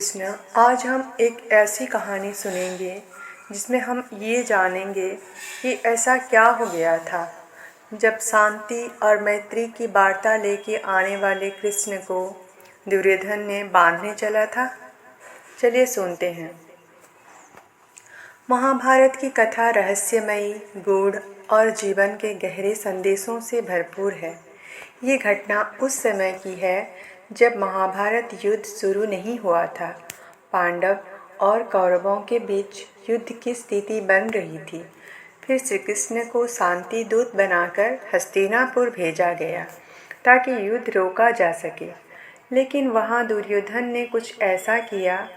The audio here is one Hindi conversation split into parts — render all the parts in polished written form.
कृष्ण, आज हम एक ऐसी कहानी सुनेंगे जिसमें हम ये जानेंगे कि ऐसा क्या हो गया था जब शांति और मैत्री की वार्ता लेके आने वाले कृष्ण को दुर्योधन ने बांधने चला था। चलिए सुनते हैं। महाभारत की कथा रहस्यमयी, गूढ़ और जीवन के गहरे संदेशों से भरपूर है। ये घटना उस समय की है जब महाभारत युद्ध शुरू नहीं हुआ था। पांडव और कौरवों के बीच युद्ध की स्थिति बन रही थी। फिर श्री कृष्ण को शांति दूत बनाकर हस्तिनापुर भेजा गया ताकि युद्ध रोका जा सके। लेकिन वहाँ दुर्योधन ने कुछ ऐसा किया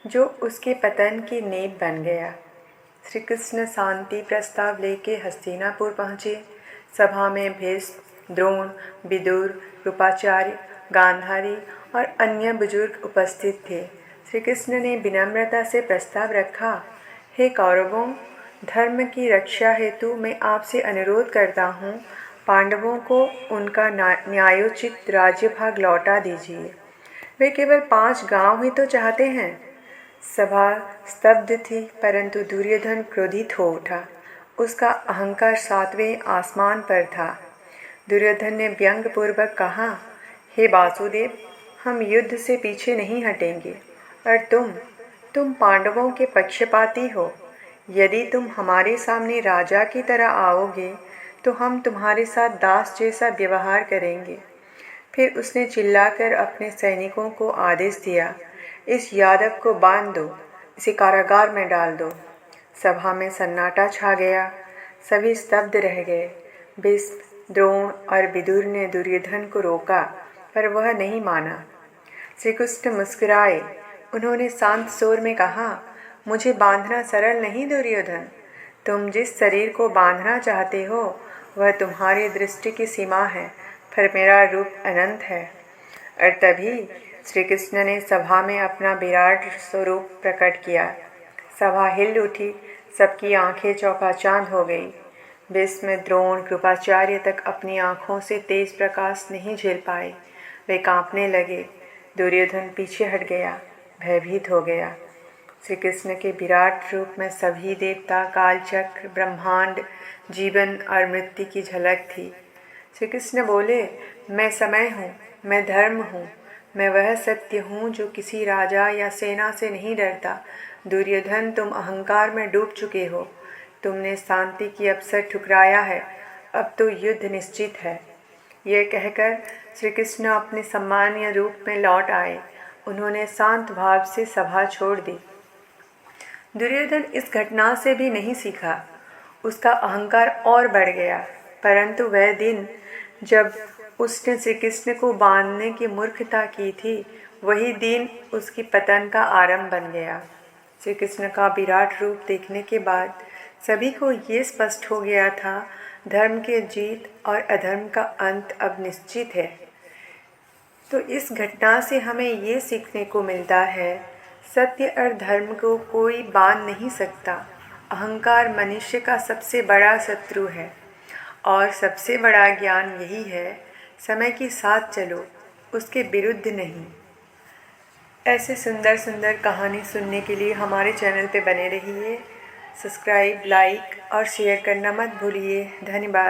जो उसके पतन की नींव बन गया। श्री कृष्ण शांति प्रस्ताव लेके हस्तिनापुर पहुँचे। सभा में भीष्म, द्रोण, विदुर, कृपाचार्य, गांधारी और अन्य बुजुर्ग उपस्थित थे। श्री कृष्ण ने विनम्रता से प्रस्ताव रखा, हे कौरवों, धर्म की रक्षा हेतु मैं आपसे अनुरोध करता हूँ, पांडवों को उनका न्यायोचित राज्यभाग लौटा दीजिए। वे केवल 5 गांव ही तो चाहते हैं। सभा स्तब्ध थी, परंतु दुर्योधन क्रोधित हो उठा। उसका अहंकार 7वें आसमान पर था। दुर्योधन ने व्यंग्यपूर्वक कहा, हे वासुदेव, हम युद्ध से पीछे नहीं हटेंगे और तुम पांडवों के पक्षपाती हो। यदि तुम हमारे सामने राजा की तरह आओगे तो हम तुम्हारे साथ दास जैसा व्यवहार करेंगे। फिर उसने चिल्लाकर अपने सैनिकों को आदेश दिया, इस यादव को बांध दो, इसे कारागार में डाल दो। सभा में सन्नाटा छा गया। सभी स्तब्ध रह गए। भीष्म, द्रोण और विदुर ने दुर्योधन को रोका, पर वह नहीं माना। श्री कृष्ण मुस्कुराए। उन्होंने शांत स्वर में कहा, मुझे बांधना सरल नहीं दुर्योधन। तुम जिस शरीर को बांधना चाहते हो वह तुम्हारी दृष्टि की सीमा है, पर मेरा रूप अनंत है। और तभी श्री कृष्ण ने सभा में अपना विराट स्वरूप प्रकट किया। सभा हिल उठी। सबकी आंखें चौकाचांद हो गई। भीष्म, द्रोण, कृपाचार्य तक अपनी आंखों से तेज प्रकाश नहीं झेल पाए। वे कांपने लगे। दुर्योधन पीछे हट गया, भयभीत हो गया। श्री कृष्ण के विराट रूप में सभी देवता, कालचक्र, ब्रह्मांड, जीवन और मृत्यु की झलक थी। श्री कृष्ण बोले, मैं समय हूँ, मैं धर्म हूँ, मैं वह सत्य हूँ जो किसी राजा या सेना से नहीं डरता। दुर्योधन, तुम अहंकार में डूब चुके हो। तुमने शांति की अवसर ठुकराया है। अब तो युद्ध निश्चित है। यह कहकर श्री कृष्ण अपने सम्मानीय रूप में लौट आए। उन्होंने शांत भाव से सभा छोड़ दी। दुर्योधन इस घटना से भी नहीं सीखा। उसका अहंकार और बढ़ गया। परंतु वह दिन जब उसने श्री कृष्ण को बांधने की मूर्खता की थी, वही दिन उसकी पतन का आरंभ बन गया। श्री कृष्ण का विराट रूप देखने के बाद सभी को ये स्पष्ट हो गया था, धर्म की जीत और अधर्म का अंत अब निश्चित है। तो इस घटना से हमें ये सीखने को मिलता है, सत्य और धर्म को कोई बांध नहीं सकता। अहंकार मनुष्य का सबसे बड़ा शत्रु है और सबसे बड़ा ज्ञान यही है, समय के साथ चलो, उसके विरुद्ध नहीं। ऐसे सुंदर सुंदर कहानी सुनने के लिए हमारे चैनल पे बने रहिए। सब्सक्राइब, लाइक और शेयर करना मत भूलिए। धन्यवाद।